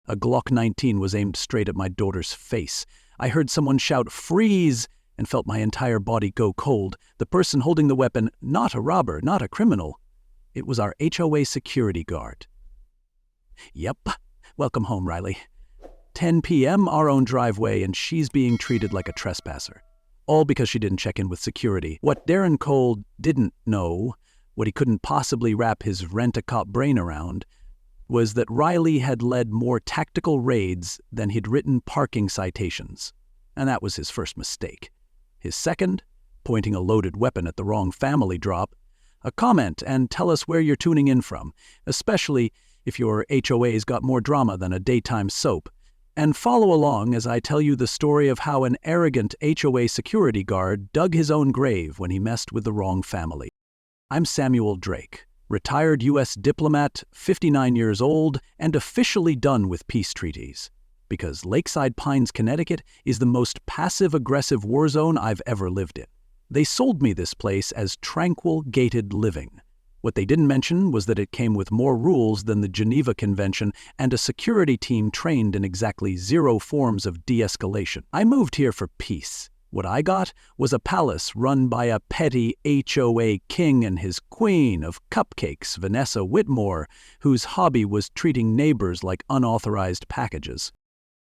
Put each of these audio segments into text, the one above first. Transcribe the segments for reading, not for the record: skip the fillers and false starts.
A Glock 19 was aimed straight at my daughter's face. I heard someone shout, "Freeze!" and felt my entire body go cold. The person holding the weapon, not a robber, not a criminal. It was our HOA security guard. Yep. Welcome home, Riley. 10 p.m., our own driveway, and she's being treated like a trespasser. All because she didn't check in with security. What Darren Cole didn't know, what he couldn't possibly wrap his rent-a-cop brain around, was that Riley had led more tactical raids than he'd written parking citations. And that was his first mistake. His second, pointing a loaded weapon at the wrong family drop. A comment and tell us where you're tuning in from, especially if your HOA's got more drama than a daytime soap. And follow along as I tell you the story of how an arrogant HOA security guard dug his own grave when he messed with the wrong family. I'm Samuel Drake, retired U.S. diplomat, 59 years old, and officially done with peace treaties. Because Lakeside Pines, Connecticut is the most passive-aggressive war zone I've ever lived in. They sold me this place as tranquil, gated living. What they didn't mention was that it came with more rules than the Geneva Convention and a security team trained in exactly 0 forms of de-escalation. I moved here for peace. What I got was a palace run by a petty HOA king and his queen of cupcakes, Vanessa Whitmore, whose hobby was treating neighbors like unauthorized packages.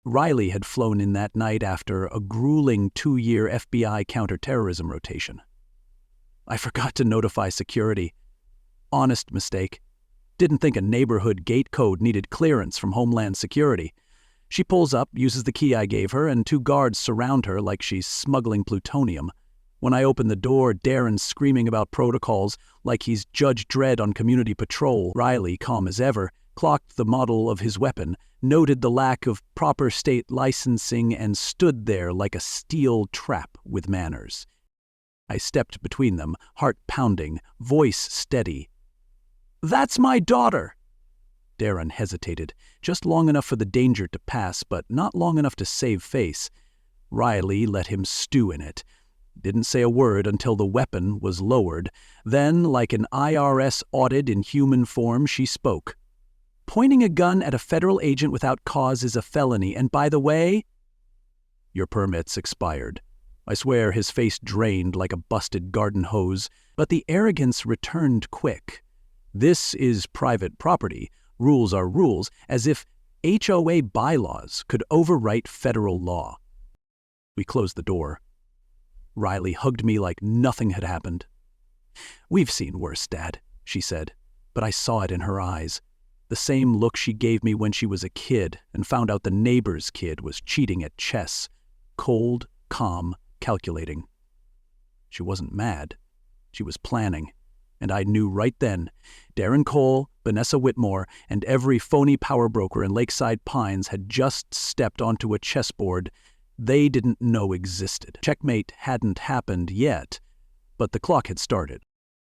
Riley had flown in that night after a grueling 2-year FBI counterterrorism rotation. I forgot to notify security. Honest mistake. Didn't think a neighborhood gate code needed clearance from Homeland Security. She pulls up, uses the key I gave her, and 2 guards surround her like she's smuggling plutonium. When I open the door, Darren's screaming about protocols like he's Judge Dredd on community patrol. Riley, calm as ever, clocked the model of his weapon, noted the lack of proper state licensing, and stood there like a steel trap with manners. I stepped between them, heart pounding, voice steady. "That's my daughter!" Darren hesitated, just long enough for the danger to pass, but not long enough to save face. Riley let him stew in it. Didn't say a word until the weapon was lowered. Then, like an IRS audit in human form, she spoke. "Pointing a gun at a federal agent without cause is a felony, and by the way..." "Your permit's expired." I swear his face drained like a busted garden hose, but the arrogance returned quick. This is private property. Rules are rules, as if HOA bylaws could overwrite federal law. We closed the door. Riley hugged me like nothing had happened. "We've seen worse, Dad," she said, but I saw it in her eyes. The same look she gave me when she was a kid and found out the neighbor's kid was cheating at chess. Cold, calm, calculating. She wasn't mad. She was planning. And I knew right then, Darren Cole, Vanessa Whitmore, and every phony power broker in Lakeside Pines had just stepped onto a chessboard they didn't know existed. Checkmate hadn't happened yet, but the clock had started.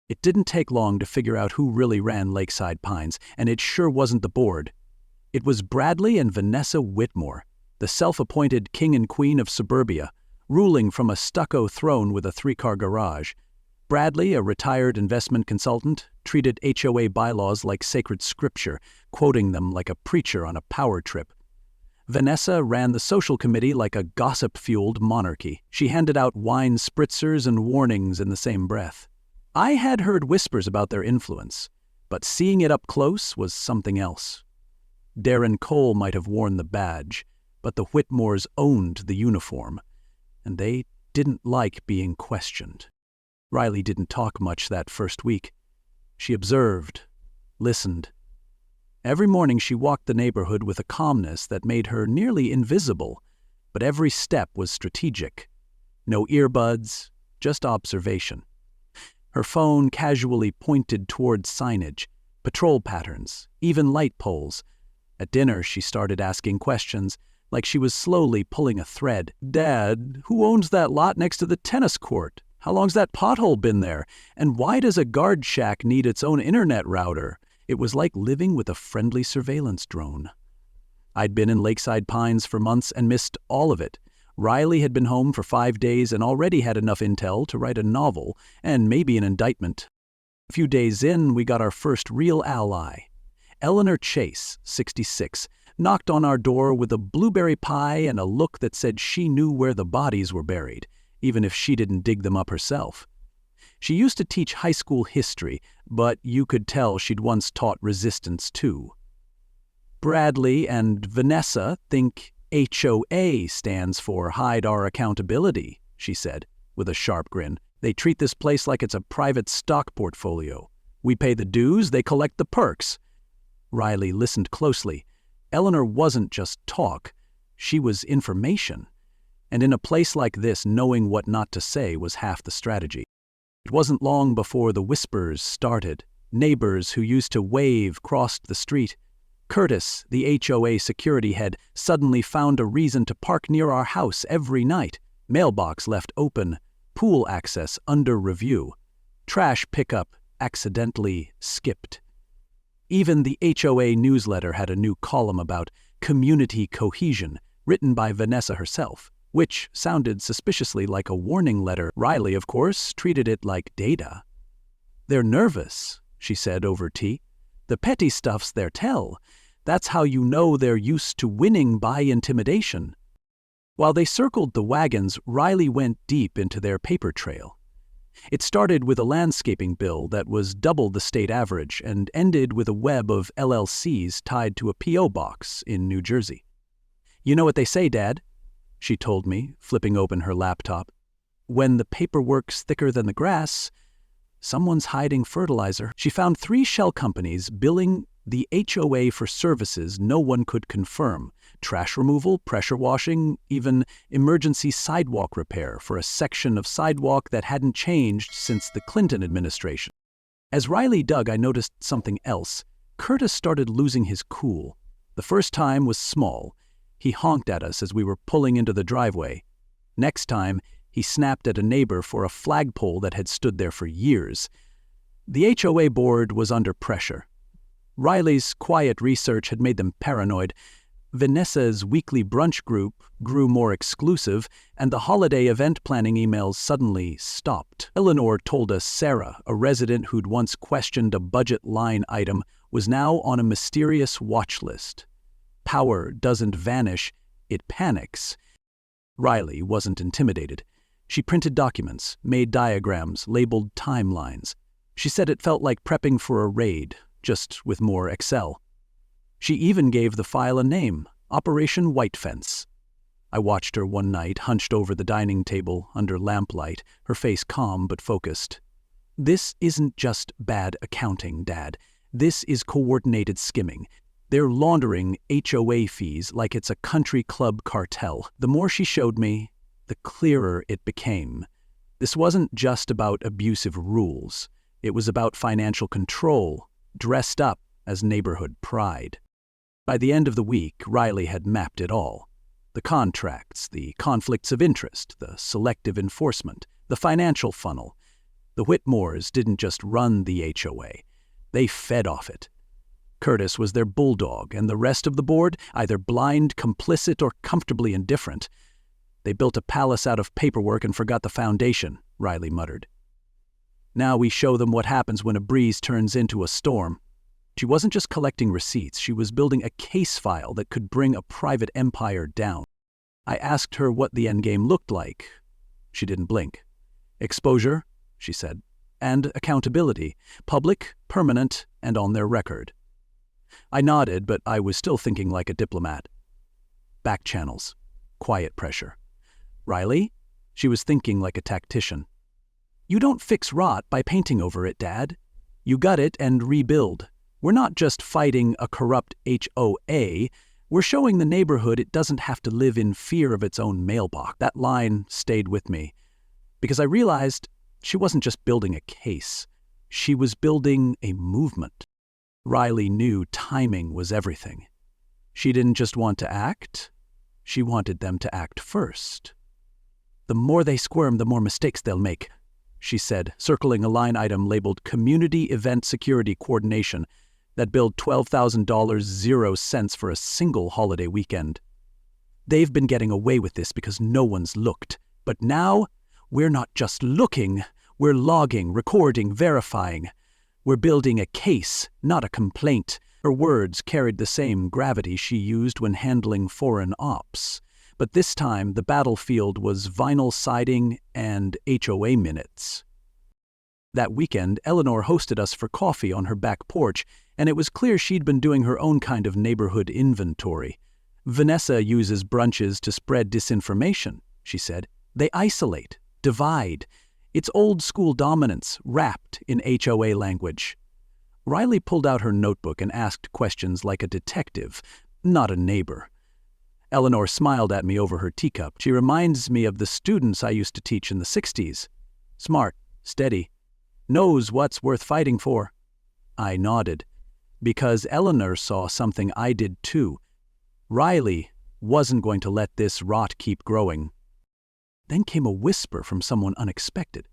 It didn't take long to figure out who really ran Lakeside Pines, and it sure wasn't the board. It was Bradley and Vanessa Whitmore, the self-appointed king and queen of suburbia, ruling from a stucco throne with a 3-car garage. Bradley, a retired investment consultant, treated HOA bylaws like sacred scripture, quoting them like a preacher on a power trip. Vanessa ran the social committee like a gossip-fueled monarchy. She handed out wine spritzers and warnings in the same breath. I had heard whispers about their influence, but seeing it up close was something else. Darren Cole might have worn the badge, but the Whitmores owned the uniform, and they didn't like being questioned. Riley didn't talk much that first week. She observed, listened. Every morning she walked the neighborhood with a calmness that made her nearly invisible, but every step was strategic. No earbuds, just observation. Her phone casually pointed toward signage, patrol patterns, even light poles. At dinner, she started asking questions, like she was slowly pulling a thread. "Dad, who owns that lot next to the tennis court? How long's that pothole been there? And why does a guard shack need its own internet router?" It was like living with a friendly surveillance drone. I'd been in Lakeside Pines for months and missed all of it. Riley had been home for 5 days and already had enough intel to write a novel and maybe an indictment. A few days in, we got our first real ally. Eleanor Chase, 66, knocked on our door with a blueberry pie and a look that said she knew where the bodies were buried, even if she didn't dig them up herself. She used to teach high school history, but you could tell she'd once taught resistance too. Bradley and Vanessa think HOA stands for Hide Our Accountability, she said, with a sharp grin. They treat this place like it's a private stock portfolio. We pay the dues, they collect the perks. Riley listened closely. Eleanor wasn't just talk, she was information. And in a place like this, knowing what not to say was half the strategy. It wasn't long before the whispers started. Neighbors who used to wave crossed the street. Curtis, the HOA security head, suddenly found a reason to park near our house every night. Mailbox left open, pool access under review. Trash pickup accidentally skipped. Even the HOA newsletter had a new column about community cohesion, written by Vanessa herself, which sounded suspiciously like a warning letter. Riley, of course, treated it like data. They're nervous, she said over tea. The petty stuff's their tell. That's how you know they're used to winning by intimidation. While they circled the wagons, Riley went deep into their paper trail. It started with a landscaping bill that was double the state average and ended with a web of LLCs tied to a P.O. box in New Jersey. You know what they say, Dad, she told me, flipping open her laptop. When the paperwork's thicker than the grass, someone's hiding fertilizer. She found 3 shell companies billing the HOA for services no one could confirm. Trash removal, pressure washing, even emergency sidewalk repair for a section of sidewalk that hadn't changed since the Clinton administration. As Riley dug, I noticed something else. Curtis started losing his cool. The first time was small. He honked at us as we were pulling into the driveway. Next time, he snapped at a neighbor for a flagpole that had stood there for years. The HOA board was under pressure. Riley's quiet research had made them paranoid. Vanessa's weekly brunch group grew more exclusive, and the holiday event planning emails suddenly stopped. Eleanor told us Sarah, a resident who'd once questioned a budget line item, was now on a mysterious watch list. Power doesn't vanish, it panics. Riley wasn't intimidated. She printed documents, made diagrams, labeled timelines. She said it felt like prepping for a raid, just with more Excel. She even gave the file a name, Operation White Fence. I watched her one night, hunched over the dining table under lamplight, her face calm but focused. This isn't just bad accounting, Dad. This is coordinated skimming. They're laundering HOA fees like it's a country club cartel. The more she showed me, the clearer it became. This wasn't just about abusive rules. It was about financial control, dressed up as neighborhood pride. By the end of the week, Riley had mapped it all. The contracts, the conflicts of interest, the selective enforcement, the financial funnel. The Whitmores didn't just run the HOA. They fed off it. Curtis was their bulldog, and the rest of the board, either blind, complicit, or comfortably indifferent. They built a palace out of paperwork and forgot the foundation, Riley muttered. Now we show them what happens when a breeze turns into a storm. She wasn't just collecting receipts, she was building a case file that could bring a private empire down. I asked her what the endgame looked like. She didn't blink. Exposure, she said, and accountability, public, permanent, and on their record. I nodded, but I was still thinking like a diplomat. Back channels, quiet pressure. Riley? She was thinking like a tactician. You don't fix rot by painting over it, Dad. You gut it and rebuild. We're not just fighting a corrupt HOA, we're showing the neighborhood it doesn't have to live in fear of its own mailbox. That line stayed with me, because I realized she wasn't just building a case, she was building a movement. Riley knew timing was everything. She didn't just want to act, she wanted them to act first. The more they squirm, the more mistakes they'll make, she said, circling a line item labeled Community Event Security Coordination that billed $12,000 0 cents for a single holiday weekend. They've been getting away with this because no one's looked. But now, we're not just looking, we're logging, recording, verifying. We're building a case, not a complaint. Her words carried the same gravity she used when handling foreign ops. But this time, the battlefield was vinyl siding and HOA minutes. That weekend, Eleanor hosted us for coffee on her back porch, and it was clear she'd been doing her own kind of neighborhood inventory. Vanessa uses brunches to spread disinformation, she said. They isolate, divide. It's old-school dominance, wrapped in HOA language. Riley pulled out her notebook and asked questions like a detective, not a neighbor. Eleanor smiled at me over her teacup. She reminds me of the students I used to teach in the 60s. Smart, steady, knows what's worth fighting for. I nodded, because Eleanor saw something I did too. Riley wasn't going to let this rot keep growing. Then came a whisper from someone unexpected.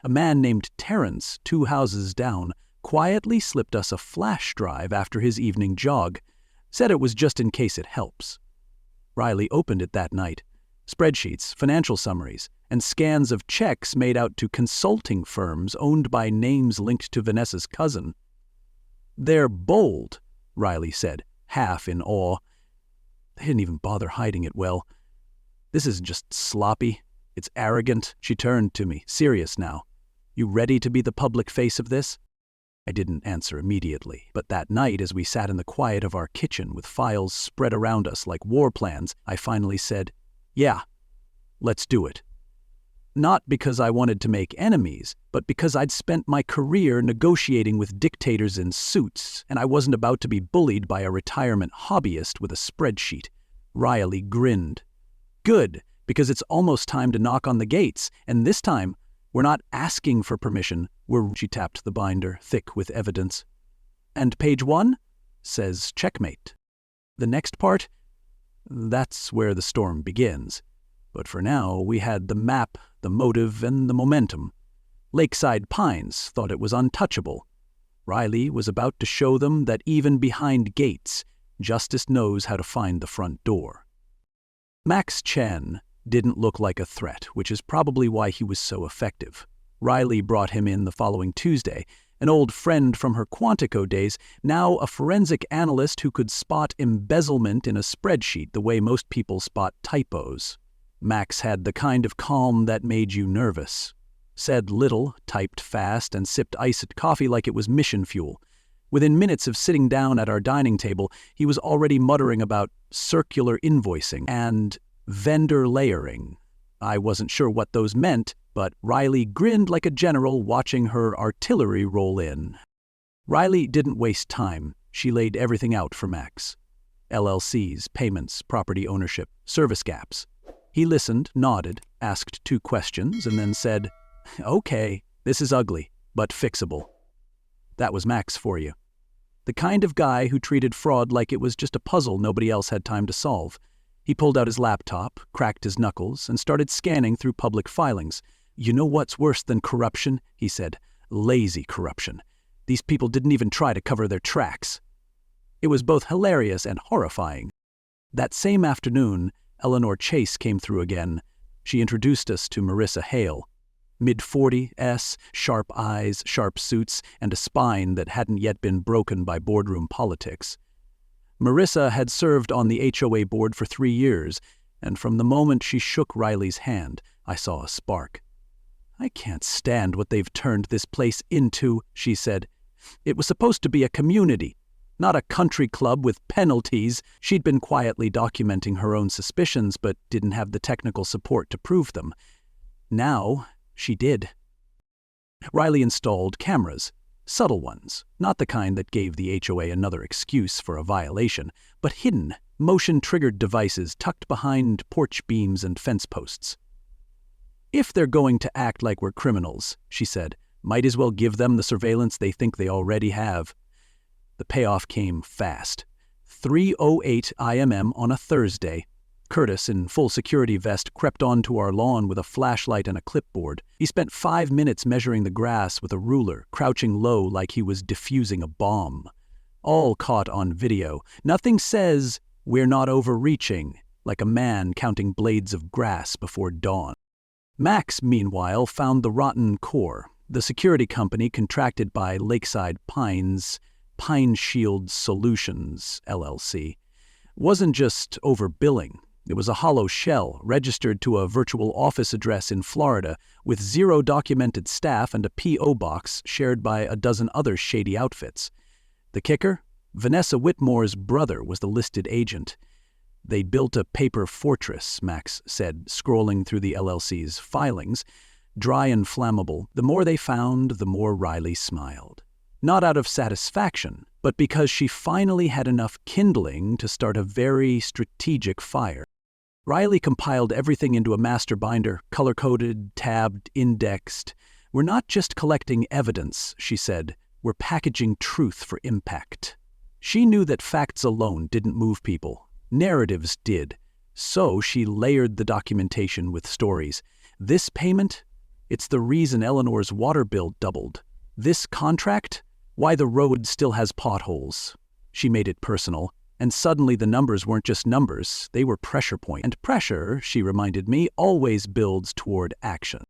A man named Terrence, 2 houses down, quietly slipped us a flash drive after his evening jog. Said it was just in case it helps. Riley opened it that night. Spreadsheets, financial summaries, and scans of checks made out to consulting firms owned by names linked to Vanessa's cousin. They're bold, Riley said, half in awe. They didn't even bother hiding it well. This isn't just sloppy, it's arrogant. She turned to me, serious now. You ready to be the public face of this? I didn't answer immediately, but that night as we sat in the quiet of our kitchen with files spread around us like war plans, I finally said, yeah, let's do it. Not because I wanted to make enemies, but because I'd spent my career negotiating with dictators in suits, and I wasn't about to be bullied by a retirement hobbyist with a spreadsheet. Riley grinned. Good, because it's almost time to knock on the gates, and this time, we're not asking for permission. She tapped the binder, thick with evidence. And page 1 says checkmate. The next part? That's where the storm begins. But for now, we had the map, the motive, and the momentum. Lakeside Pines thought it was untouchable. Riley was about to show them that even behind gates, justice knows how to find the front door. Max Chen didn't look like a threat, which is probably why he was so effective. Riley brought him in the following Tuesday, an old friend from her Quantico days, now a forensic analyst who could spot embezzlement in a spreadsheet the way most people spot typos. Max had the kind of calm that made you nervous. Said little, typed fast, and sipped iced coffee like it was mission fuel. Within minutes of sitting down at our dining table, he was already muttering about circular invoicing and vendor layering. I wasn't sure what those meant, but Riley grinned like a general watching her artillery roll in. Riley didn't waste time. She laid everything out for Max. LLCs, payments, property ownership, service gaps. He listened, nodded, asked 2 questions, and then said, "Okay, this is ugly, but fixable." That was Max for you. The kind of guy who treated fraud like it was just a puzzle nobody else had time to solve. He pulled out his laptop, cracked his knuckles, and started scanning through public filings. You know what's worse than corruption? He said. Lazy corruption. These people didn't even try to cover their tracks. It was both hilarious and horrifying. That same afternoon, Eleanor Chase came through again. She introduced us to Marissa Hale. Mid-40s, sharp eyes, sharp suits, and a spine that hadn't yet been broken by boardroom politics. Marissa had served on the HOA board for 3 years, and from the moment she shook Riley's hand, I saw a spark. "I can't stand what they've turned this place into," she said. "It was supposed to be a community, not a country club with penalties." She'd been quietly documenting her own suspicions, but didn't have the technical support to prove them. Now, she did. Riley installed cameras. Subtle ones, not the kind that gave the HOA another excuse for a violation, but hidden, motion-triggered devices tucked behind porch beams and fence posts. "If they're going to act like we're criminals," she said, "might as well give them the surveillance they think they already have." The payoff came fast. 3:08 IMM on a Thursday. Curtis, in full security vest, crept onto our lawn with a flashlight and a clipboard. He spent 5 minutes measuring the grass with a ruler, crouching low like he was defusing a bomb. All caught on video. Nothing says, "We're not overreaching," like a man counting blades of grass before dawn. Max, meanwhile, found the rotten core. The security company contracted by Lakeside Pines Pine Shield Solutions, LLC, wasn't just overbilling. It was a hollow shell registered to a virtual office address in Florida with 0 documented staff and a P.O. box shared by a dozen other shady outfits. The kicker? Vanessa Whitmore's brother was the listed agent. They'd built a paper fortress, Max said, scrolling through the LLC's filings. Dry and flammable. The more they found, the more Riley smiled. Not out of satisfaction, but because she finally had enough kindling to start a very strategic fire. Riley compiled everything into a master binder, color-coded, tabbed, indexed. "We're not just collecting evidence," she said. "We're packaging truth for impact." She knew that facts alone didn't move people. Narratives did. So she layered the documentation with stories. This payment? It's the reason Eleanor's water bill doubled. This contract? Why the road still has potholes. She made it personal. And suddenly the numbers weren't just numbers, they were pressure points. And pressure, she reminded me, always builds toward action.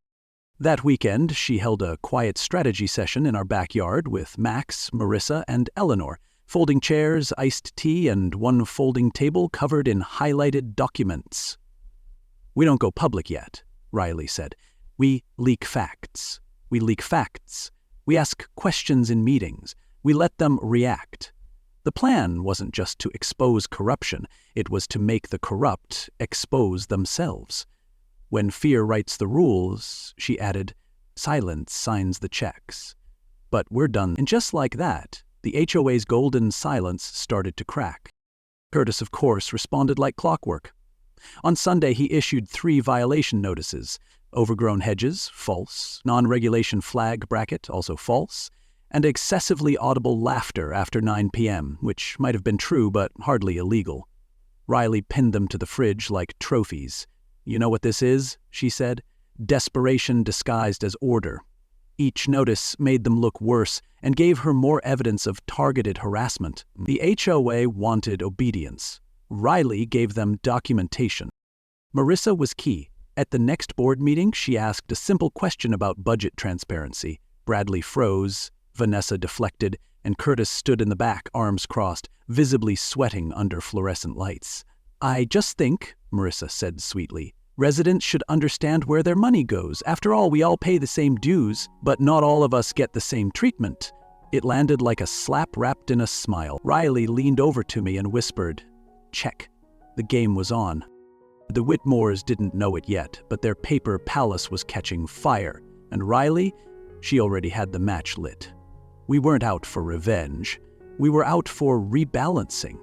That weekend, she held a quiet strategy session in our backyard with Max, Marissa, and Eleanor, folding chairs, iced tea, and one folding table covered in highlighted documents. "We don't go public yet," Riley said. "We leak facts. We leak facts. We ask questions in meetings. We let them react." The plan wasn't just to expose corruption, it was to make the corrupt expose themselves. "When fear writes the rules," she added, "silence signs the checks." But we're done. And just like that, the HOA's golden silence started to crack. Curtis, of course, responded like clockwork. On Sunday, he issued 3 violation notices: overgrown hedges, false; non-regulation flag bracket, also false; and excessively audible laughter after 9 p.m., which might have been true but hardly illegal. Riley pinned them to the fridge like trophies. "You know what this is?" she said. "Desperation disguised as order." Each notice made them look worse and gave her more evidence of targeted harassment. The HOA wanted obedience. Riley gave them documentation. Marissa was key. At the next board meeting, she asked a simple question about budget transparency. Bradley froze, Vanessa deflected, and Curtis stood in the back, arms crossed, visibly sweating under fluorescent lights. "I just think," Marissa said sweetly, "residents should understand where their money goes. After all, we all pay the same dues, but not all of us get the same treatment." It landed like a slap wrapped in a smile. Riley leaned over to me and whispered, "Check." The game was on. The Whitmores didn't know it yet, but their paper palace was catching fire, and Riley, she already had the match lit. We weren't out for revenge. We were out for rebalancing.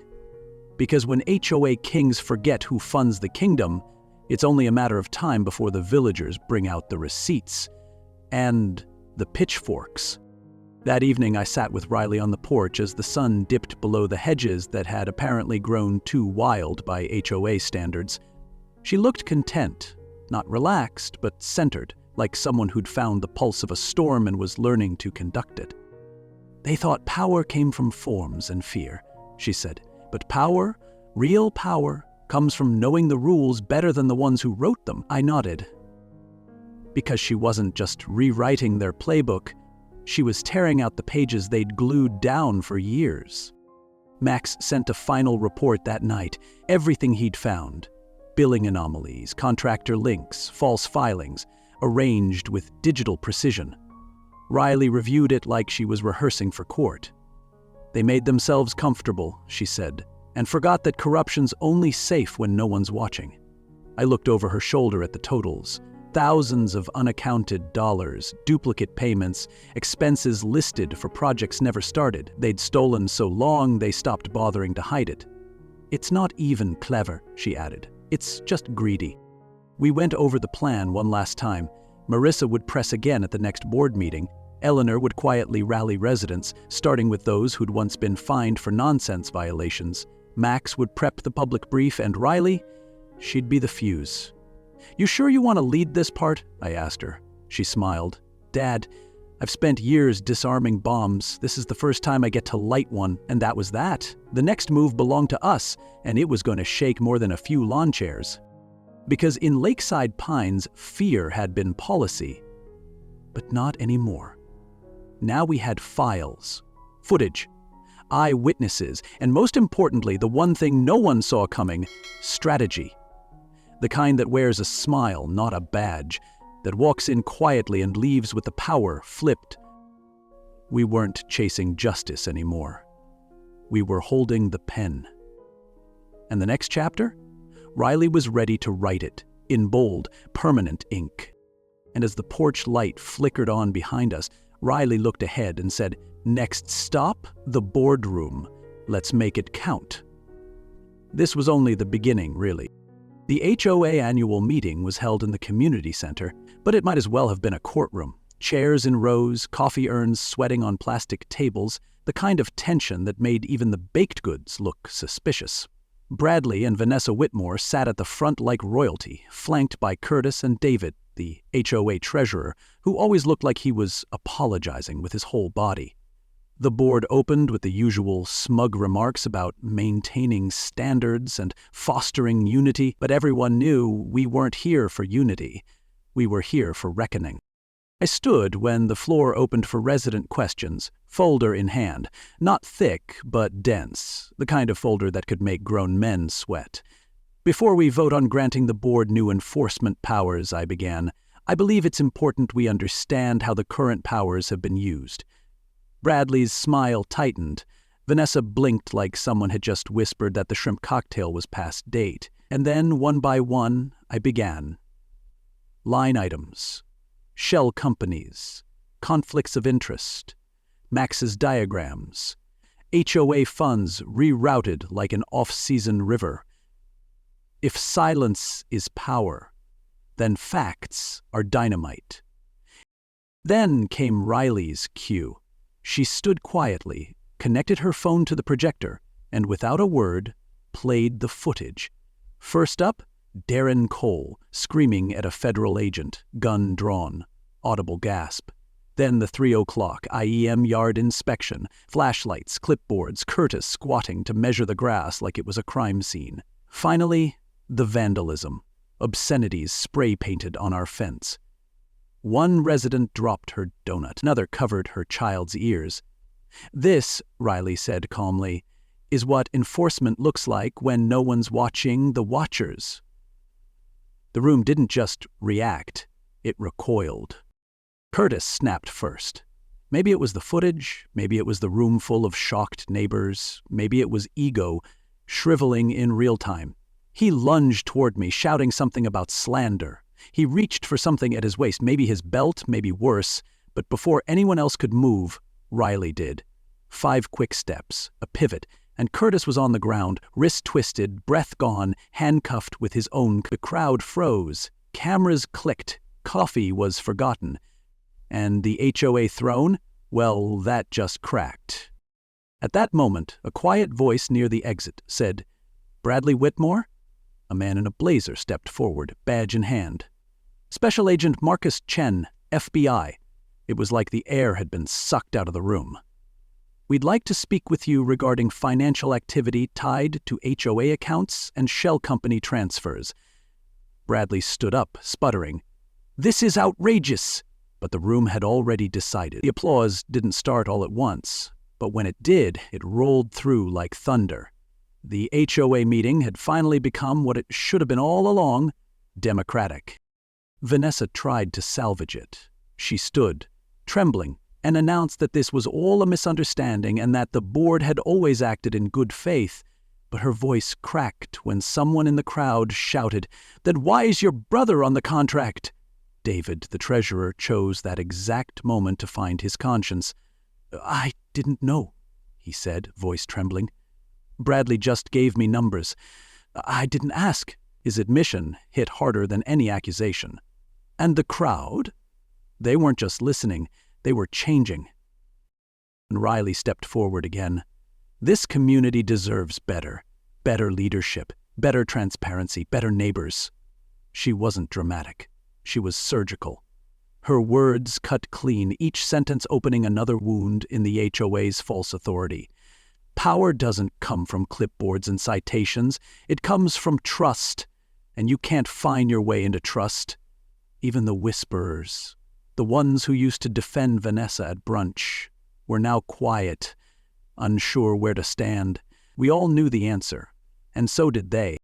Because when HOA kings forget who funds the kingdom, it's only a matter of time before the villagers bring out the receipts and the pitchforks. That evening, I sat with Riley on the porch as the sun dipped below the hedges that had apparently grown too wild by HOA standards. She looked content, not relaxed, but centered, like someone who'd found the pulse of a storm and was learning to conduct it. "They thought power came from forms and fear," she said. "But power, real power, comes from knowing the rules better than the ones who wrote them." I nodded. Because she wasn't just rewriting their playbook, she was tearing out the pages they'd glued down for years. Max sent a final report that night, everything he'd found. Billing anomalies, contractor links, false filings, arranged with digital precision. Riley reviewed it like she was rehearsing for court. "They made themselves comfortable," she said, "and forgot that corruption's only safe when no one's watching." I looked over her shoulder at the totals. Thousands of unaccounted dollars, duplicate payments, expenses listed for projects never started. They'd stolen so long they stopped bothering to hide it. "It's not even clever," she added. "It's just greedy." We went over the plan one last time. Marissa would press again at the next board meeting. Eleanor would quietly rally residents, starting with those who'd once been fined for nonsense violations. Max would prep the public brief, and Riley, she'd be the fuse. "You sure you want to lead this part?" I asked her. She smiled. "Dad, I've spent years disarming bombs. This is the first time I get to light one, and that was that. The next move belonged to us, and it was going to shake more than a few lawn chairs." Because in Lakeside Pines, fear had been policy. But not anymore. Now we had files, footage. eyewitnesses, and most importantly, the one thing no one saw coming, strategy. The kind that wears a smile, not a badge, that walks in quietly and leaves with the power flipped. We weren't chasing justice anymore. We were holding the pen. And the next chapter? Riley was ready to write it, in bold, permanent ink. And as the porch light flickered on behind us, Riley looked ahead and said, "Next stop, the boardroom. Let's make it count." This was only the beginning, really. The HOA annual meeting was held in the community center, but it might as well have been a courtroom. Chairs in rows, coffee urns sweating on plastic tables, the kind of tension that made even the baked goods look suspicious. Bradley and Vanessa Whitmore sat at the front like royalty, flanked by Curtis and David, the HOA treasurer, who always looked like he was apologizing with his whole body. The board opened with the usual smug remarks about maintaining standards and fostering unity, but everyone knew we weren't here for unity. We were here for reckoning. I stood when the floor opened for resident questions, folder in hand, not thick but dense, the kind of folder that could make grown men sweat. "Before we vote on granting the board new enforcement powers," I began, "I believe it's important we understand how the current powers have been used." Bradley's smile tightened. Vanessa blinked like someone had just whispered that the shrimp cocktail was past date. And then, one by one, I began. Line items. Shell companies. Conflicts of interest. Max's diagrams. HOA funds rerouted like an off-season river. If silence is power, then facts are dynamite. Then came Riley's cue. She stood quietly, connected her phone to the projector, and without a word, played the footage. First up, Darren Cole, screaming at a federal agent, gun drawn, audible gasp. Then the 3 o'clock IEM yard inspection, flashlights, clipboards, Curtis squatting to measure the grass like it was a crime scene. Finally, the vandalism, obscenities spray-painted on our fence. One resident dropped her donut, another covered her child's ears. "This," Riley said calmly, "is what enforcement looks like when no one's watching the watchers." The room didn't just react, it recoiled. Curtis snapped first. Maybe it was the footage, maybe it was the room full of shocked neighbors, maybe it was ego, shriveling in real time. He lunged toward me, shouting something about slander. He reached for something at his waist, maybe his belt, maybe worse, but before anyone else could move, Riley did. 5 quick steps, a pivot, and Curtis was on the ground, wrist twisted, breath gone, handcuffed with his own. The crowd froze. Cameras clicked. Coffee was forgotten. And the HOA throne? Well, that just cracked. At that moment, a quiet voice near the exit said, "Bradley Whitmore?" A man in a blazer stepped forward, badge in hand. "Special Agent Marcus Chen, FBI." It was like the air had been sucked out of the room. "We'd like to speak with you regarding financial activity tied to HOA accounts and shell company transfers." Bradley stood up, sputtering. "This is outrageous!" But the room had already decided. The applause didn't start all at once, but when it did, it rolled through like thunder. The HOA meeting had finally become what it should have been all along, democratic. Vanessa tried to salvage it. She stood, trembling, and announced that this was all a misunderstanding and that the board had always acted in good faith. But her voice cracked when someone in the crowd shouted, "Then why is your brother on the contract?" David, the treasurer, chose that exact moment to find his conscience. "I didn't know," he said, voice trembling. "Bradley just gave me numbers. I didn't ask." His admission hit harder than any accusation. And the crowd? They weren't just listening, they were changing. And Riley stepped forward again. "This community deserves better. Better leadership, better transparency, better neighbors." She wasn't dramatic. She was surgical. Her words cut clean, each sentence opening another wound in the HOA's false authority. Power doesn't come from clipboards and citations. It comes from trust. And you can't fine your way into trust. Even the whisperers, the ones who used to defend Vanessa at brunch, were now quiet. unsure where to stand. We all knew the answer, and so did they.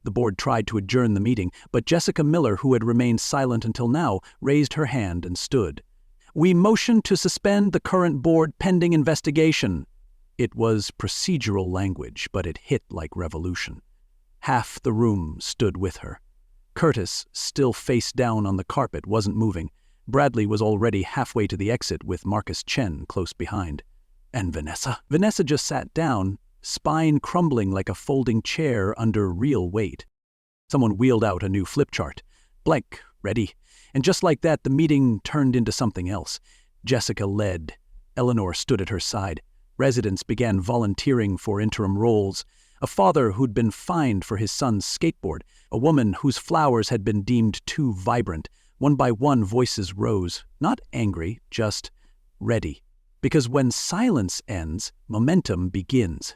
The board tried to adjourn the meeting, but Jessica Miller, who had remained silent until now, raised her hand and stood. "We motion to suspend the current board pending investigation." It was procedural language, but it hit like revolution. Half the room stood with her. Curtis, still face down on the carpet, wasn't moving. Bradley was already halfway to the exit with Marcus Chen close behind. And Vanessa? Vanessa just sat down, spine crumbling like a folding chair under real weight. Someone wheeled out a new flip chart. Blank, ready. And just like that, the meeting turned into something else. Jessica led. Eleanor stood at her side. Residents began volunteering for interim roles. A father who'd been fined for his son's skateboard. A woman whose flowers had been deemed too vibrant. One by one, voices rose. Not angry, just ready. Because when silence ends, momentum begins.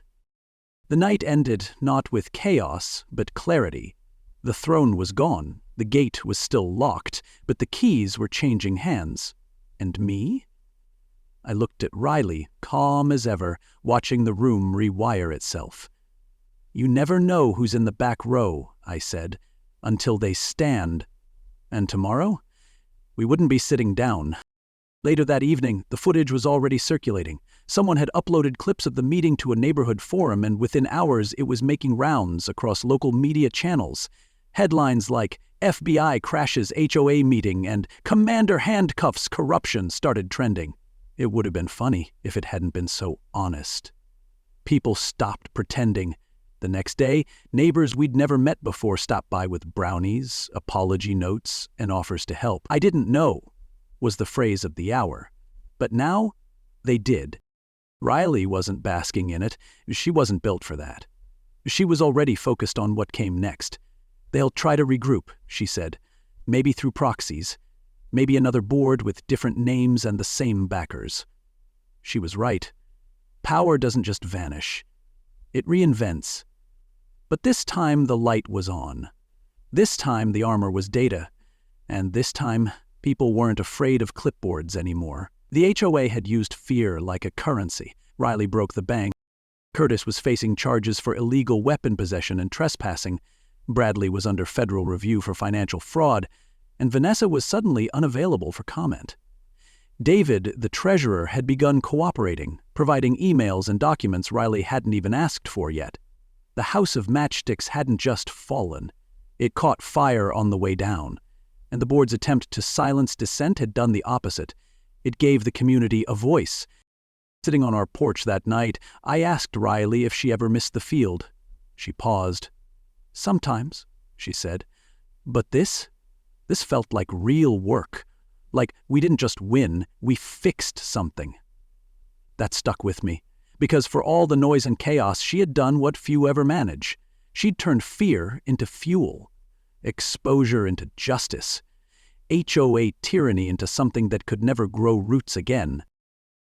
The night ended not with chaos, but clarity. The throne was gone, the gate was still locked, but the keys were changing hands. And me? I looked at Riley, calm as ever, watching the room rewire itself. "You never know who's in the back row," I said, "until they stand. And tomorrow? We wouldn't be sitting down." Later that evening, the footage was already circulating. Someone had uploaded clips of the meeting to a neighborhood forum, and within hours it was making rounds across local media channels. Headlines like "FBI crashes HOA meeting" and "Commander handcuffs corruption" started trending. It would have been funny if it hadn't been so honest. People stopped pretending. The next day, neighbors we'd never met before stopped by with brownies, apology notes, and offers to help. "I didn't know," was the phrase of the hour. But now, they did. Riley wasn't basking in it. She wasn't built for that. She was already focused on what came next. "They'll try to regroup," she said. "Maybe through proxies. Maybe another board with different names and the same backers." She was right. Power doesn't just vanish. It reinvents. But this time the light was on. This time the armor was data. And this time people weren't afraid of clipboards anymore. The HOA had used fear like a currency. Riley broke the bank. Curtis was facing charges for illegal weapon possession and trespassing. Bradley was under federal review for financial fraud. And Vanessa was suddenly unavailable for comment. David, the treasurer, had begun cooperating, providing emails and documents Riley hadn't even asked for yet. The house of matchsticks hadn't just fallen. It caught fire on the way down. And the board's attempt to silence dissent had done the opposite. It gave the community a voice. Sitting on our porch that night, I asked Riley if she ever missed the field. She paused. "Sometimes," she said. "But this felt like real work. Like we didn't just win, we fixed something." That stuck with me, because for all the noise and chaos, she had done what few ever manage. She'd turned fear into fuel, exposure into justice, HOA tyranny into something that could never grow roots again.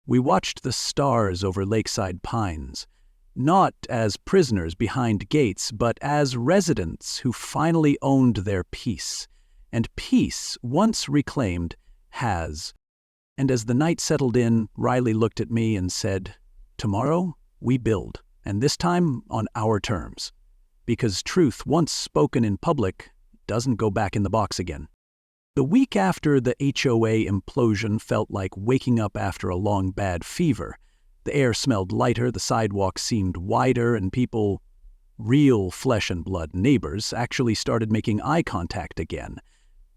We watched the stars over Lakeside Pines, not as prisoners behind gates, but as residents who finally owned their peace. And peace, once reclaimed, has. And as the night settled in, Riley looked at me and said, "Tomorrow, we build, and this time on our terms. Because truth, once spoken in public, doesn't go back in the box again." The week after the HOA implosion felt like waking up after a long bad fever. The air smelled lighter, the sidewalks seemed wider, and people, real flesh and blood neighbors, actually started making eye contact again.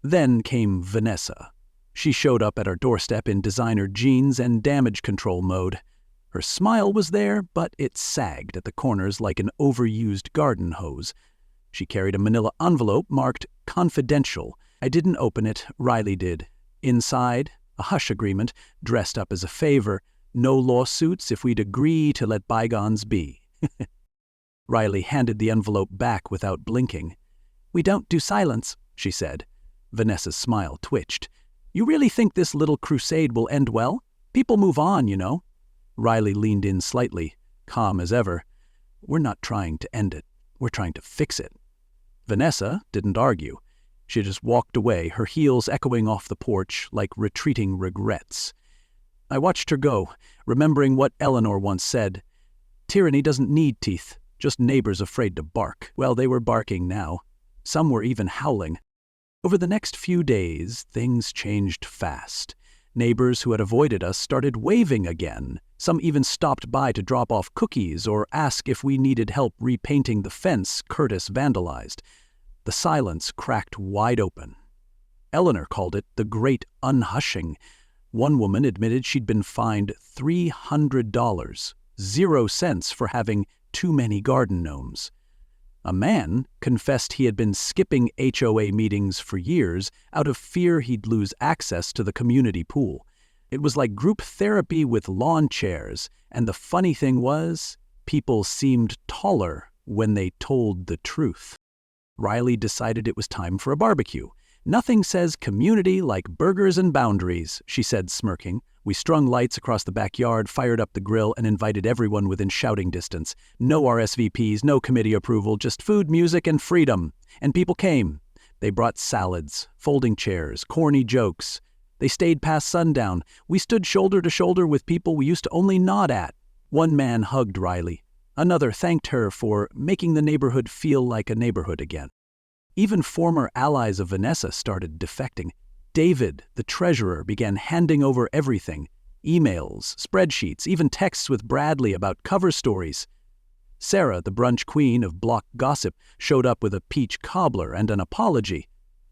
Then came Vanessa. She showed up at our doorstep in designer jeans and damage control mode. Her smile was there, but it sagged at the corners like an overused garden hose. She carried a manila envelope marked "Confidential." I didn't open it, Riley did. Inside, a hush agreement, dressed up as a favor. No lawsuits if we'd agree to let bygones be. Riley handed the envelope back without blinking. "We don't do silence," she said. Vanessa's smile twitched. "You really think this little crusade will end well? People move on, you know." Riley leaned in slightly, calm as ever. "We're not trying to end it. We're trying to fix it." Vanessa didn't argue. She just walked away, her heels echoing off the porch like retreating regrets. I watched her go, remembering what Eleanor once said, Tyranny doesn't need teeth, just neighbors afraid to bark. Well, they were barking now. Some were even howling. Over the next few days, things changed fast. Neighbors who had avoided us started waving again. Some even stopped by to drop off cookies or ask if we needed help repainting the fence Curtis vandalized. The silence cracked wide open. Eleanor called it the Great Unhushing. One woman admitted she'd been fined $300, 0 cents for having too many garden gnomes. A man confessed he had been skipping HOA meetings for years out of fear he'd lose access to the community pool. It was like group therapy with lawn chairs, and the funny thing was, people seemed taller when they told the truth. Riley decided it was time for a barbecue. "Nothing says community like burgers and boundaries," she said, smirking. We strung lights across the backyard, fired up the grill, and invited everyone within shouting distance. No RSVPs, no committee approval, just food, music, and freedom. And people came. They brought salads, folding chairs, corny jokes. They stayed past sundown. We stood shoulder to shoulder with people we used to only nod at. One man hugged Riley. Another thanked her for making the neighborhood feel like a neighborhood again. Even former allies of Vanessa started defecting. David, the treasurer, began handing over everything. Emails, spreadsheets, even texts with Bradley about cover stories. Sarah, the brunch queen of block gossip, showed up with a peach cobbler and an apology.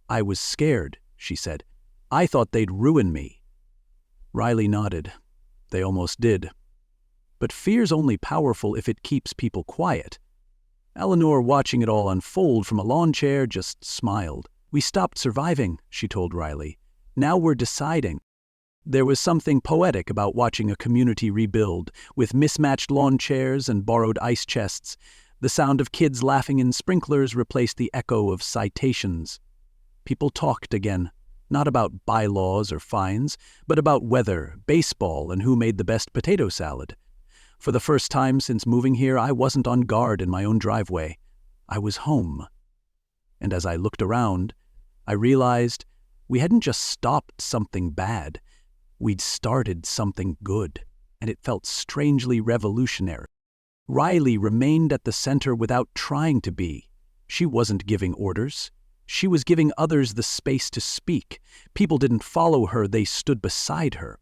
"I was scared," she said. "I thought they'd ruin me." Riley nodded. They almost did. But fear's only powerful if it keeps people quiet. Eleanor, watching it all unfold from a lawn chair, just smiled. "We stopped surviving," she told Riley. "Now we're deciding." There was something poetic about watching a community rebuild, with mismatched lawn chairs and borrowed ice chests. The sound of kids laughing in sprinklers replaced the echo of citations. People talked again, not about bylaws or fines, but about weather, baseball, and who made the best potato salad. For the first time since moving here, I wasn't on guard in my own driveway. I was home. And as I looked around, I realized we hadn't just stopped something bad. We'd started something good, and it felt strangely revolutionary. Riley remained at the center without trying to be. She wasn't giving orders. She was giving others the space to speak. People didn't follow her, they stood beside her.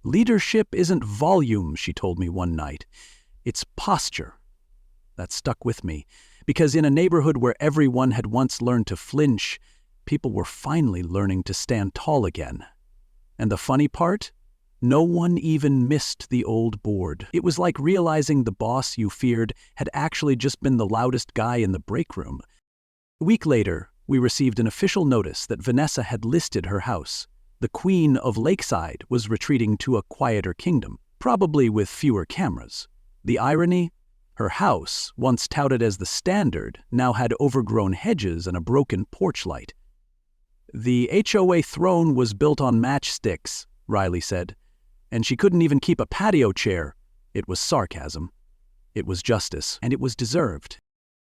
"Leadership isn't volume," she told me one night. "It's posture." That stuck with me, because in a neighborhood where everyone had once learned to flinch, people were finally learning to stand tall again. And the funny part? No one even missed the old board. It was like realizing the boss you feared had actually just been the loudest guy in the break room. A week later, we received an official notice that Vanessa had listed her house. The Queen of Lakeside was retreating to a quieter kingdom, probably with fewer cameras. The irony? Her house, once touted as the standard, now had overgrown hedges and a broken porch light. "The HOA throne was built on matchsticks," Riley said, "and she couldn't even keep a patio chair." It was sarcasm. It was justice, and it was deserved.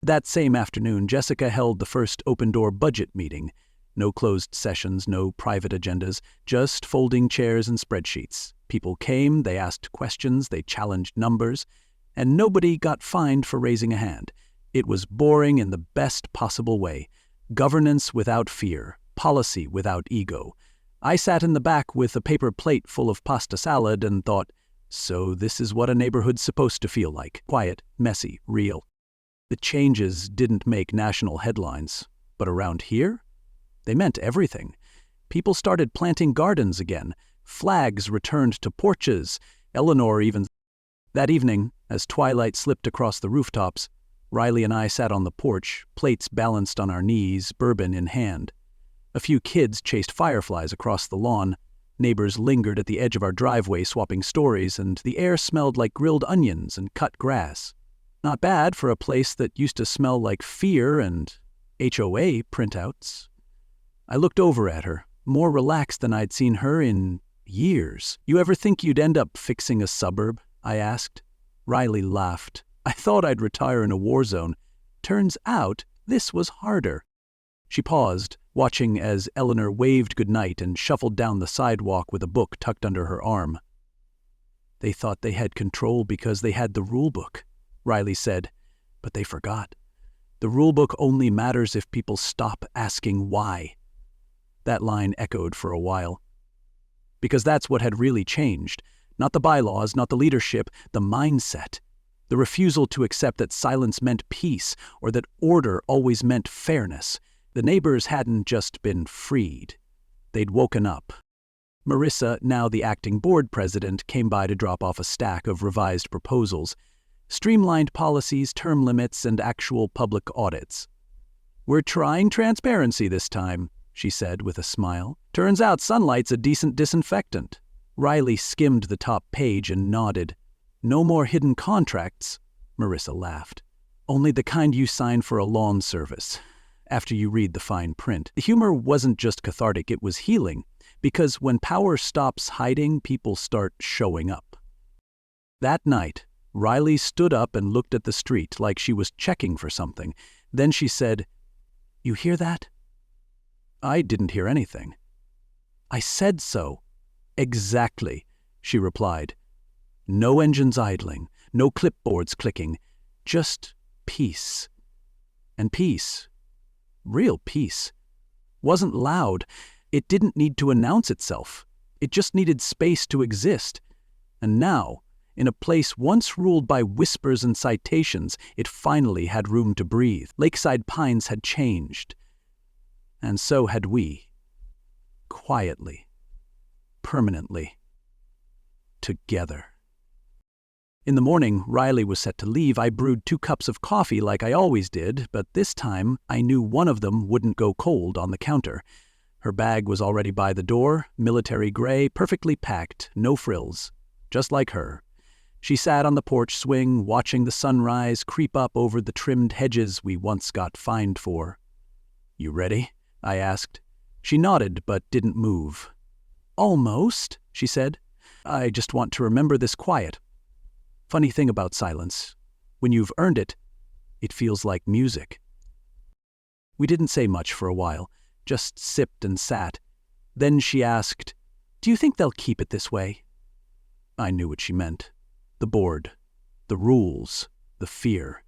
That same afternoon, Jessica held the first open-door budget meeting. No closed sessions, no private agendas, just folding chairs and spreadsheets. People came, they asked questions, they challenged numbers, and nobody got fined for raising a hand. It was boring in the best possible way. Governance without fear, policy without ego. I sat in the back with a paper plate full of pasta salad and thought, so this is what a neighborhood's supposed to feel like. Quiet, messy, real. The changes didn't make national headlines, but around here? They meant everything. People started planting gardens again. Flags returned to porches. Eleanor even... That evening, as twilight slipped across the rooftops, Riley and I sat on the porch, plates balanced on our knees, bourbon in hand. A few kids chased fireflies across the lawn. Neighbors lingered at the edge of our driveway swapping stories, and the air smelled like grilled onions and cut grass. Not bad for a place that used to smell like fear and HOA printouts. I looked over at her, more relaxed than I'd seen her in years. "You ever think you'd end up fixing a suburb?" I asked. Riley laughed. "I thought I'd retire in a war zone. Turns out this was harder." She paused, watching as Eleanor waved goodnight and shuffled down the sidewalk with a book tucked under her arm. They thought they had control because they had the rulebook, Riley said, but they forgot. The rulebook only matters if people stop asking why. That line echoed for a while. Because that's what had really changed. Not the bylaws, not the leadership, the mindset. The refusal to accept that silence meant peace or that order always meant fairness. The neighbors hadn't just been freed. They'd woken up. Marissa, now the acting board president, came by to drop off a stack of revised proposals. Streamlined policies, term limits, and actual public audits. "We're trying transparency this time," she said with a smile. "Turns out sunlight's a decent disinfectant." Riley skimmed the top page and nodded. "No more hidden contracts," Marissa laughed. "Only the kind you sign for a lawn service, after you read the fine print." The humor wasn't just cathartic, it was healing, because when power stops hiding, people start showing up. That night, Riley stood up and looked at the street like she was checking for something. Then she said, "You hear that?" I didn't hear anything. "I said so." "Exactly," she replied. "No engines idling, no clipboards clicking, just peace." And peace, real peace, wasn't loud. It didn't need to announce itself. It just needed space to exist. And now, in a place once ruled by whispers and citations, it finally had room to breathe. Lakeside Pines had changed. And so had we. Quietly. Permanently. Together. In the morning, Riley was set to leave. I brewed 2 cups of coffee like I always did, but this time I knew one of them wouldn't go cold on the counter. Her bag was already by the door, military gray, perfectly packed, no frills. Just like her. She sat on the porch swing, watching the sunrise creep up over the trimmed hedges we once got fined for. "You ready?" I asked. She nodded, but didn't move. "Almost," she said. "I just want to remember this quiet." Funny thing about silence. When you've earned it, it feels like music. We didn't say much for a while, just sipped and sat. Then she asked, "Do you think they'll keep it this way?" I knew what she meant. The board, the rules, the fear.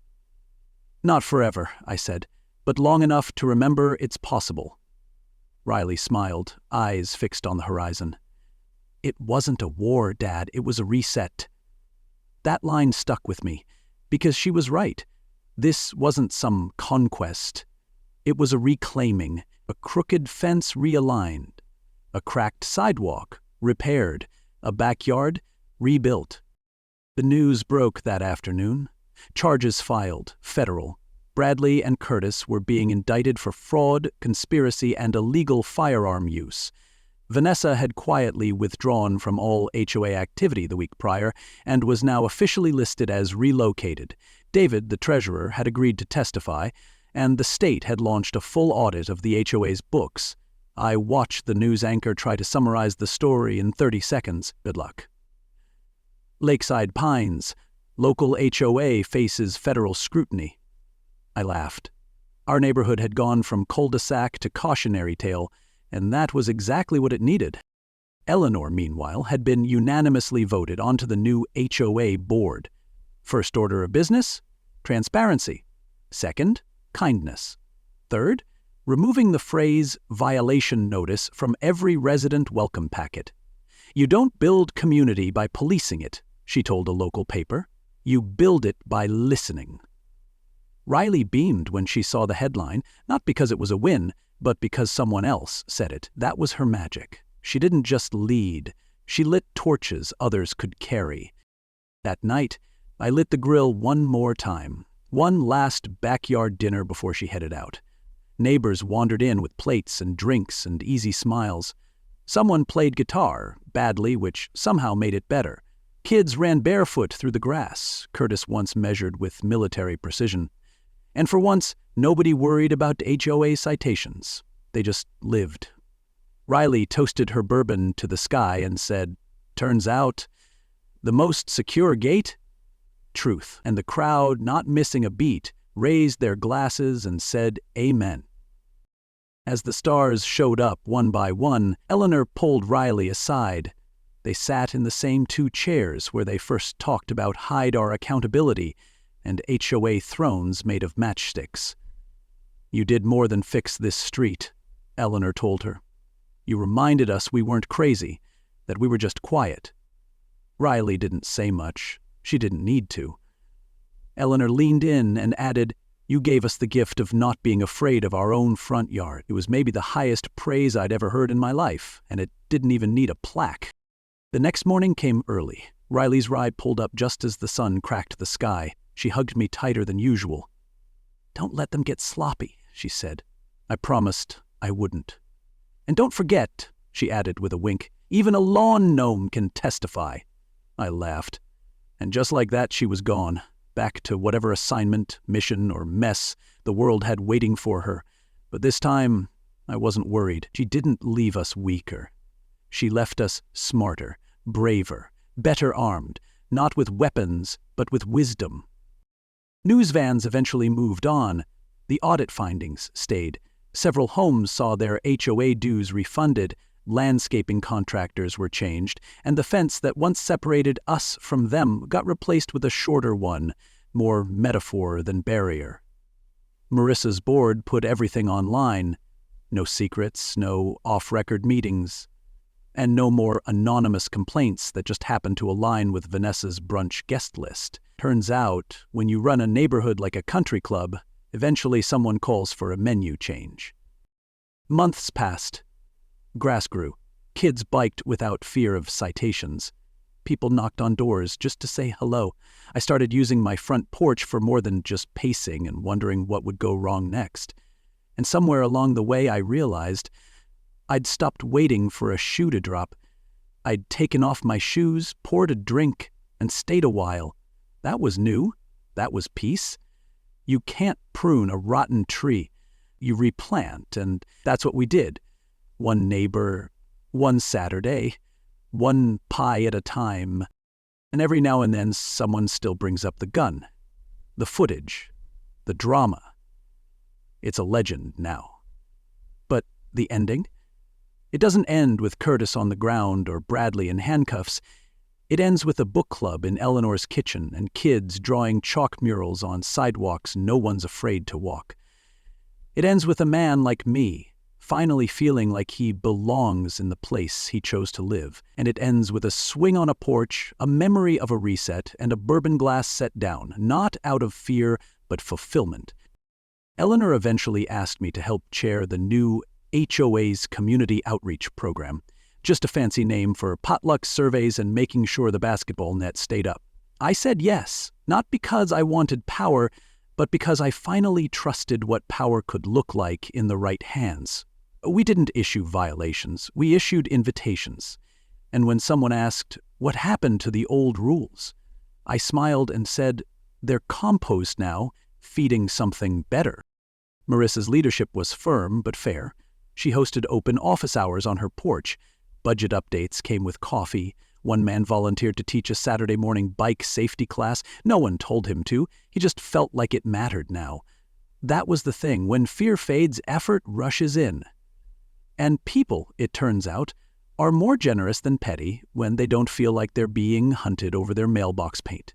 "Not forever," I said, "but long enough to remember it's possible." Riley smiled, eyes fixed on the horizon. "It wasn't a war, Dad, it was a reset." That line stuck with me, because she was right. This wasn't some conquest. It was a reclaiming, a crooked fence realigned, a cracked sidewalk repaired, a backyard rebuilt. The news broke that afternoon. Charges filed, federal. Bradley and Curtis were being indicted for fraud, conspiracy, and illegal firearm use. Vanessa had quietly withdrawn from all HOA activity the week prior and was now officially listed as relocated. David, the treasurer, had agreed to testify, and the state had launched a full audit of the HOA's books. I watched the news anchor try to summarize the story in 30 seconds. Good luck. Lakeside Pines. Local HOA faces federal scrutiny. I laughed. Our neighborhood had gone from cul-de-sac to cautionary tale, and that was exactly what it needed. Eleanor, meanwhile, had been unanimously voted onto the new HOA board. First order of business? Transparency. Second, kindness. Third, removing the phrase violation notice from every resident welcome packet. "You don't build community by policing it," she told a local paper. "You build it by listening." Riley beamed when she saw the headline, not because it was a win, but because someone else said it. That was her magic. She didn't just lead. She lit torches others could carry. That night, I lit the grill one more time. One last backyard dinner before she headed out. Neighbors wandered in with plates and drinks and easy smiles. Someone played guitar, badly, which somehow made it better. Kids ran barefoot through the grass, Curtis once measured with military precision. And for once, nobody worried about HOA citations. They just lived. Riley toasted her bourbon to the sky and said, "Turns out, the most secure gate? Truth." And the crowd, not missing a beat, raised their glasses and said, "Amen." As the stars showed up one by one, Eleanor pulled Riley aside. They sat in the same 2 chairs where they first talked about hide our accountability and HOA thrones made of matchsticks. "You did more than fix this street," Eleanor told her. "You reminded us we weren't crazy, that we were just quiet." Riley didn't say much. She didn't need to. Eleanor leaned in and added, "You gave us the gift of not being afraid of our own front yard." It was maybe the highest praise I'd ever heard in my life, and it didn't even need a plaque. The next morning came early. Riley's ride pulled up just as the sun cracked the sky. She hugged me tighter than usual. "Don't let them get sloppy," she said. I promised I wouldn't. "And don't forget," she added with a wink, "even a lawn gnome can testify." I laughed. And just like that, she was gone, back to whatever assignment, mission, or mess the world had waiting for her. But this time, I wasn't worried. She didn't leave us weaker. She left us smarter, braver, better armed, not with weapons, but with wisdom. News vans eventually moved on. The audit findings stayed. Several homes saw their HOA dues refunded, landscaping contractors were changed, and the fence that once separated us from them got replaced with a shorter one, more metaphor than barrier. Marissa's board put everything online. No secrets, no off-record meetings, and no more anonymous complaints that just happened to align with Vanessa's brunch guest list. Turns out, when you run a neighborhood like a country club, eventually someone calls for a menu change. Months passed. Grass grew. Kids biked without fear of citations. People knocked on doors just to say hello. I started using my front porch for more than just pacing and wondering what would go wrong next. And somewhere along the way I realized I'd stopped waiting for a shoe to drop. I'd taken off my shoes, poured a drink, and stayed a while. That was new. That was peace. You can't prune a rotten tree. You replant, and that's what we did. One neighbor, one Saturday, one pie at a time. And every now and then someone still brings up the gun, the footage, the drama. It's a legend now. But the ending? It doesn't end with Curtis on the ground or Bradley in handcuffs. It ends with a book club in Eleanor's kitchen and kids drawing chalk murals on sidewalks no one's afraid to walk. It ends with a man like me, finally feeling like he belongs in the place he chose to live. And it ends with a swing on a porch, a memory of a reset, and a bourbon glass set down, not out of fear, but fulfillment. Eleanor eventually asked me to help chair the new HOA's community outreach program, just a fancy name for potluck surveys and making sure the basketball net stayed up. I said yes, not because I wanted power, but because I finally trusted what power could look like in the right hands. We didn't issue violations, we issued invitations. And when someone asked, "What happened to the old rules?" I smiled and said, "They're compost now, feeding something better." Marissa's leadership was firm but fair. She hosted open office hours on her porch. Budget updates came with coffee. One man volunteered to teach a Saturday morning bike safety class. No one told him to. He just felt like it mattered now. That was the thing. When fear fades, effort rushes in. And people, it turns out, are more generous than petty when they don't feel like they're being hunted over their mailbox paint.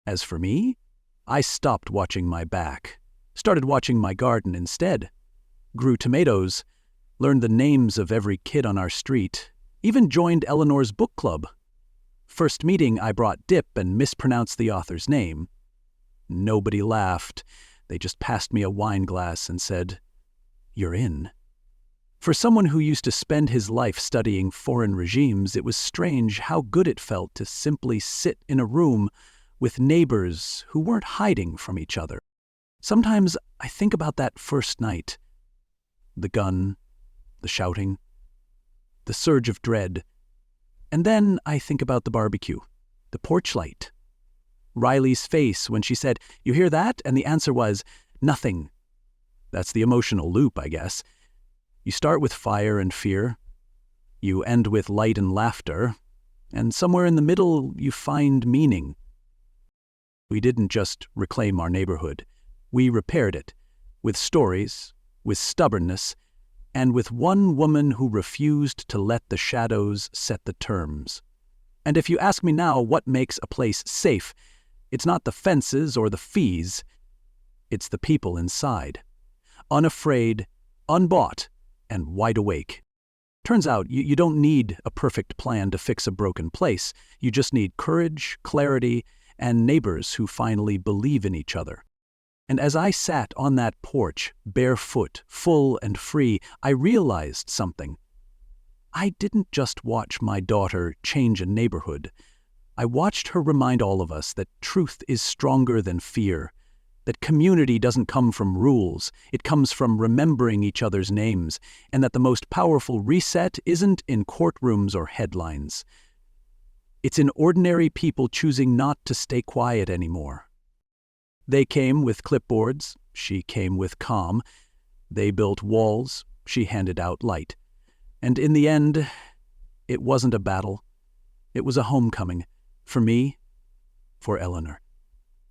As for me, I stopped watching my back, started watching my garden instead, grew tomatoes, learned the names of every kid on our street, even joined Eleanor's book club. First meeting, I brought dip and mispronounced the author's name. Nobody laughed. They just passed me a wine glass and said, "You're in." For someone who used to spend his life studying foreign regimes, it was strange how good it felt to simply sit in a room with neighbors who weren't hiding from each other. Sometimes I think about that first night. The gun, the shouting, the surge of dread. And then I think about the barbecue, the porch light, Riley's face when she said, "You hear that?" And the answer was, "Nothing." That's the emotional loop, I guess. You start with fire and fear, you end with light and laughter, and somewhere in the middle you find meaning. We didn't just reclaim our neighborhood. We repaired it, with stories, with stubbornness, and with one woman who refused to let the shadows set the terms. And if you ask me now what makes a place safe, it's not the fences or the fees, it's the people inside. Unafraid, unbought, and wide awake. Turns out you don't need a perfect plan to fix a broken place. You just need courage, clarity, and neighbors who finally believe in each other. And as I sat on that porch, barefoot, full and free, I realized something. I didn't just watch my daughter change a neighborhood. I watched her remind all of us that truth is stronger than fear, that community doesn't come from rules, it comes from remembering each other's names, and that the most powerful reset isn't in courtrooms or headlines. It's in ordinary people choosing not to stay quiet anymore. They came with clipboards, she came with calm. They built walls, she handed out light. And in the end, it wasn't a battle. It was a homecoming. For me, for Eleanor.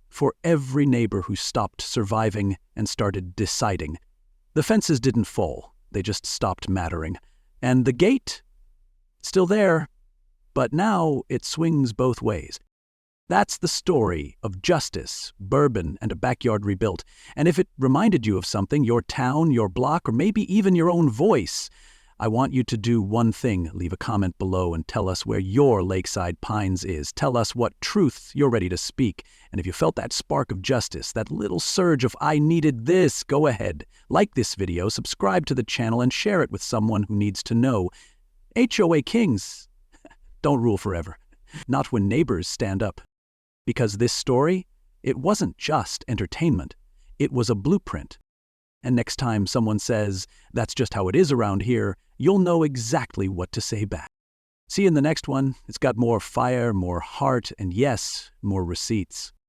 For every neighbor who stopped surviving and started deciding. The fences didn't fall, they just stopped mattering. And the gate? Still there, but now it swings both ways. That's the story of justice, bourbon, and a backyard rebuilt. And if it reminded you of something, your town, your block, or maybe even your own voice, I want you to do one thing. Leave a comment below and tell us where your Lakeside Pines is. Tell us what truth you're ready to speak. And if you felt that spark of justice, that little surge of I needed this, go ahead. Like this video, subscribe to the channel, and share it with someone who needs to know. HOA kings don't rule forever. Not when neighbors stand up. Because this story, it wasn't just entertainment. It was a blueprint. And next time someone says, "That's just how it is around here," you'll know exactly what to say back. See you in the next one. It's got more fire, more heart, and yes, more receipts.